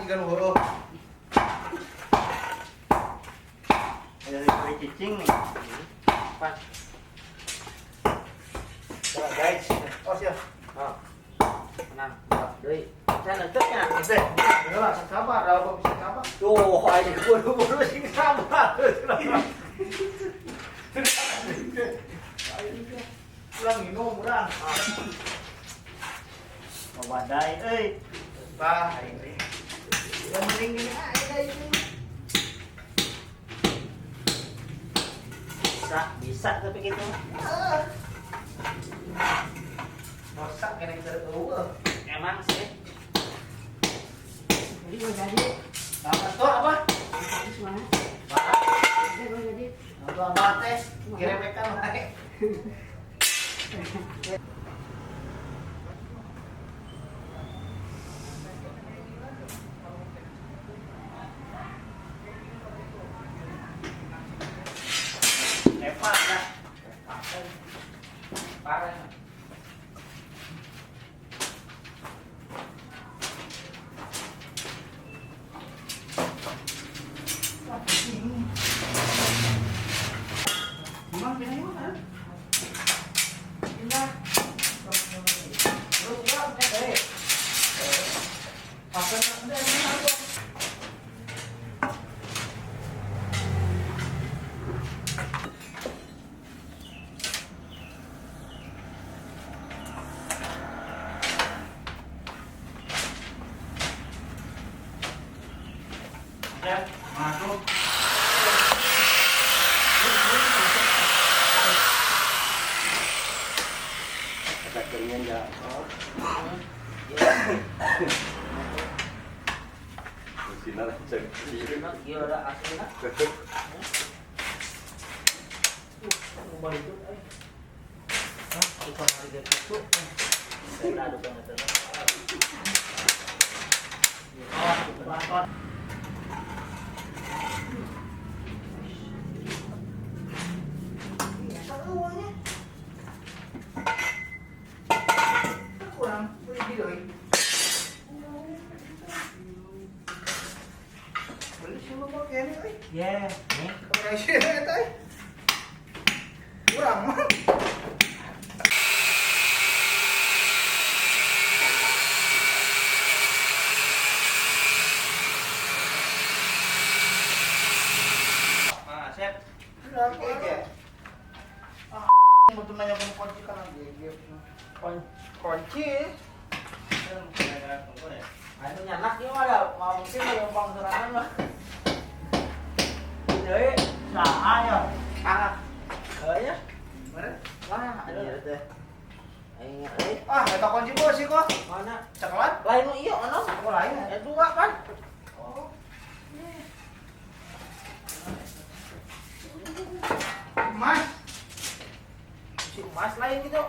jika nu heueuh. Dari kue cicing nih. Pas. Coba guys. Oh siap. Oh. Tenang, deui. Sana teh nya. Teh, heula sabar, da bisa sabar. Tuh, aja buru-buru sing sabar. Ulang minum urang. Badai euy. Bah, ini. Yang penting gini aja ini. Bisa tapi gitu. Masak kena tereueuh. Emang sih. Jadi gue jadi. Apa tuh apa? Habis mana? Bah, Jadi gue jadi. apa apa teh? Kiremekan wae. Eva dah. Parah. Gimana pindah mana? Pindah. Terus ya, eh. Apa yang ada ini aku? Ya, masuk. Ada keringan ya. Sinar cek. Iya udah aslinya. Kembali itu, kita harga itu. Saya ada banget. Oh, Uangnya kurang beli doi. Beli semua pakai ini, euy. ya, nih. Kamera sih eta. Kurang mah. Nah, set. Kurang aja. Betul nanya kunci kan lagi. Kunci. Anu nyanak ieu mah mau mungkin yang bang serangan mah. Deui saha ya? Kayaknya. Mana? Wah, ada teh. Aing euy. Ah, eta kunci bos sih kok. Mana? Coklat? Lain nu ieu ono. Oh, lain. Dua kan? Oh. Mas, Si emas lain gitu.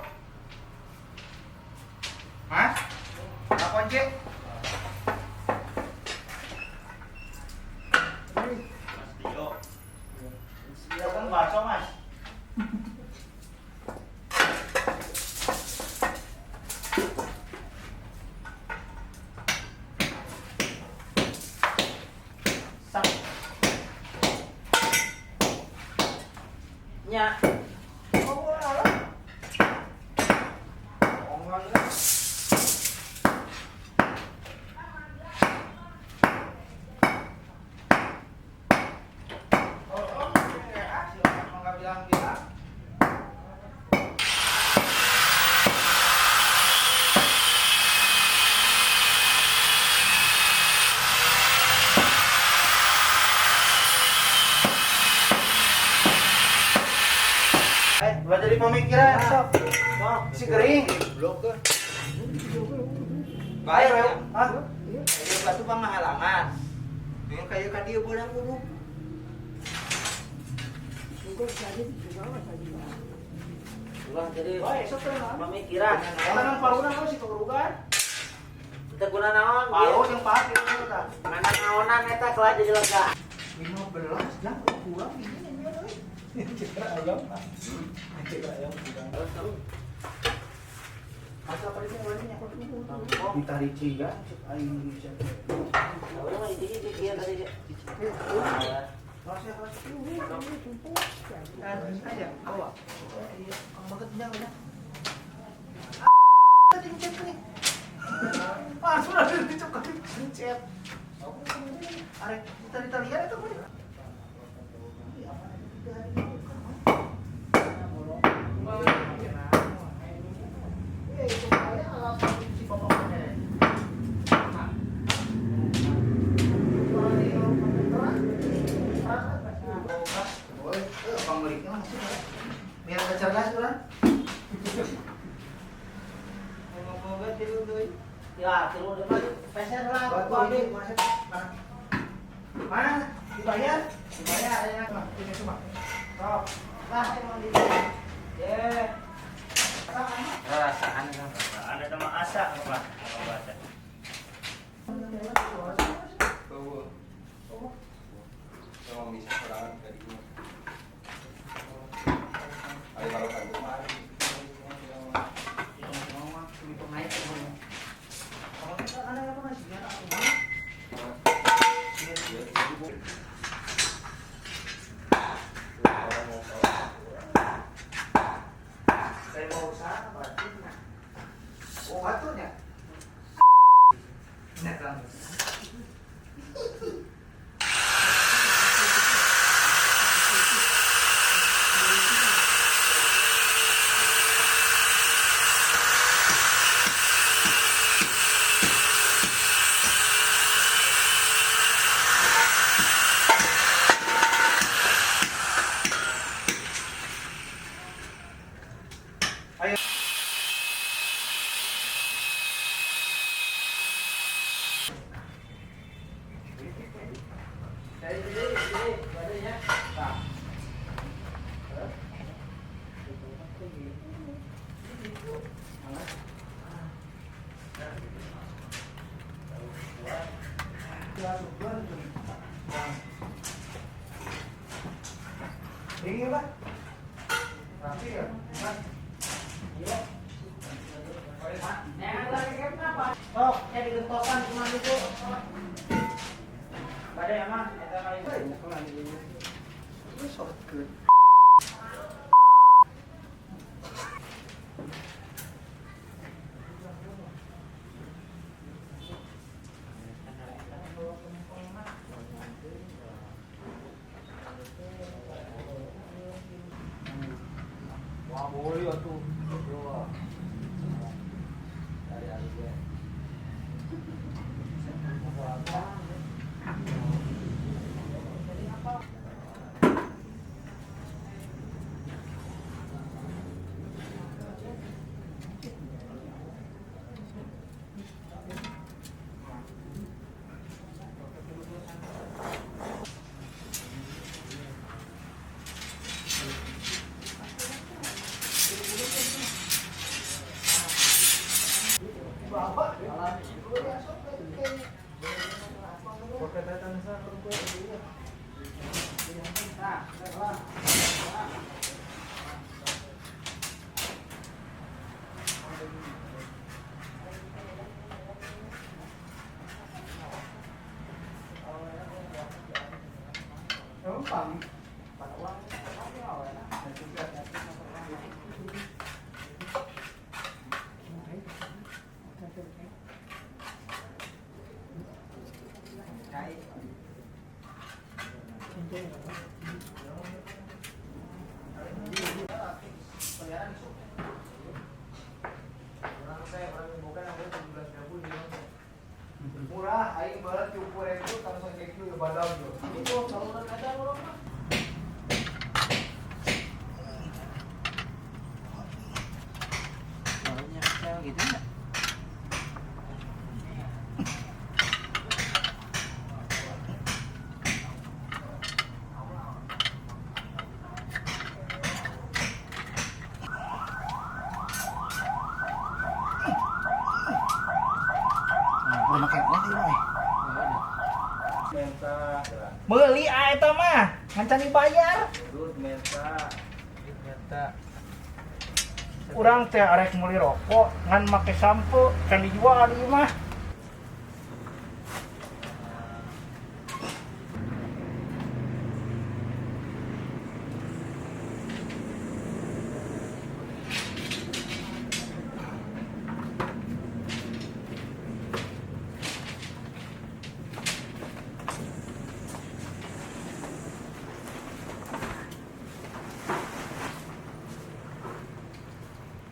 Mas. Ada kunci. Dia kan bakso, Mas. Sak. Nya. Oh, boleh. Ongongnya. Udah jadi pemikiran, sob. Si kering. Blok ke? Baik, ya. Hah? Ini batu penghalangan. Yang kayak kan dia boleh buruk. Gue jadi juga tadi. Ulah jadi Baik, sok tenang. pemikiran. Tangan palunan lu si kerugan. Kita guna naon? Palu yang pakai itu kan. Mana naonan eta kelah jadi lega. 15 jam kurang ini ya, euy. Cek ayam. Cek ayam kurang. Masa apa ini warnanya aku dulu. Ditarik ciga, cek ayam Indonesia. Udah mah ini dia tadi dia. Proses aja bawa. Banget punya punya. Dincet nih. Sudah dicepat dincet. Arek kita lihat itu nih. Biar ada cerdas kan? Ngomong tiru tuh. Ya, tiru dia mah peser lah. Batu ini masuk mana? Mana? Dibayar? Dibayar ya. Ini cuma. Sok. Lah, emang di. Ye. Rasaan kan. Ada nama asa apa? Kalau bisa serangan dari gua. Ayo kalau kan kemarin. Saya mau usaha berarti. Oh, batunya. Nah, kan. Ini Pak. Rapi ya? Pak. Iya. Sok, jadi gentosan cuma itu. Badai emang, eta kali. Ini shortcut. Wah, boleh atuh. Dari alih gue. Bapak. Gampang. Murah, aing barat 70.000 kalau saya kilo ya badal yo. Itu kalau ada orang mah. Banyak sel gitu enggak? Meuli eta mah, ngan dibayar. Urang teh arek meuli rokok, ngan make sampo, can dijual di mah.